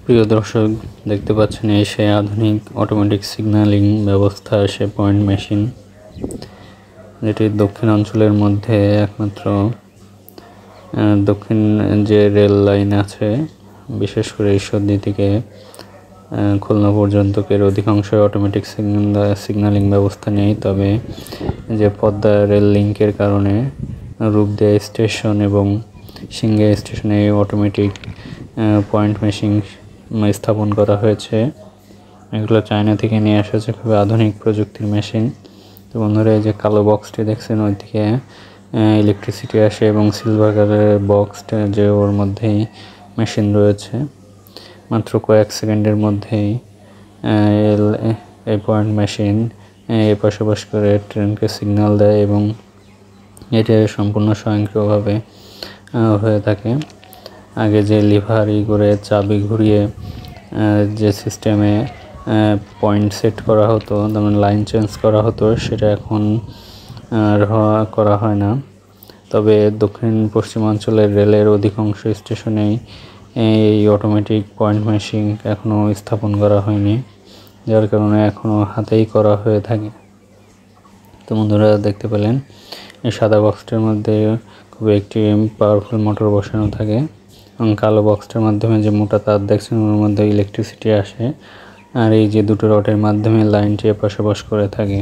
প্রিয় দর্শক, দেখতে পাচ্ছেন এই সেই আধুনিক অটোমেটিক সিগন্যালিং ব্যবস্থা, সে পয়েন্ট মেশিন, যেটি দক্ষিণ অঞ্চলের মধ্যে একমাত্র দক্ষিণ যে রেল লাইন আছে, বিশেষ করে ঈশ্বরদী থেকে খুলনা পর্যন্ত এর অধিকাংশ অটোমেটিক সিগন্যালিং ব্যবস্থা নেই। তবে যে পদ্মা রেল লিঙ্কের কারণে রূপদিয়া স্টেশন এবং সিংগাই স্টেশনে অটোমেটিক পয়েন্ট মেশিন স্থাপন করা হয়েছে। এগুলো চায়না থেকে নিয়ে এসেছে, খুবই আধুনিক প্রযুক্তির মেশিন। তো বন্ধুরা, এই যে কালো বক্সটি দেখছেন, ওই থেকে ইলেকট্রিসিটি আসে এবং সিলভার কালারের বক্সটা যে ওর মধ্যেই মেশিন রয়েছে। মাত্র কয়েক সেকেন্ডের মধ্যেই এই পয়েন্ট মেশিন পাশাপাশি করে ট্রেনকে সিগন্যাল দেয় এবং এটা সম্পূর্ণ স্বয়ংক্রিয়ভাবে হয়ে থাকে। আগে যে লিভারি করে চাবি ঘুরিয়ে যে সিস্টেমে পয়েন্ট সেট করা হতো, যেমন লাইন চেঞ্জ করা হতো, সেটা এখন করা হয় না। তবে দক্ষিণ পশ্চিমাঞ্চলের রেলের অধিকাংশ স্টেশনেই এই অটোমেটিক পয়েন্ট মেশিন এখনও স্থাপন করা হয়নি, যার কারণে এখনও হাতেই করা হয়ে থাকে। তো বন্ধুরা, দেখতে পেলেন এই সাদা বক্সটার মধ্যে খুবই একটি পাওয়ারফুল মোটর বসানো থাকে এবং কালো বক্সটার মাধ্যমে যে মোটা তার দেখছেন, ওর মধ্যে ইলেকট্রিসিটি আসে আর এই যে দুটো রডের মাধ্যমে লাইনটি এপাশ ওপাশ করে থাকে।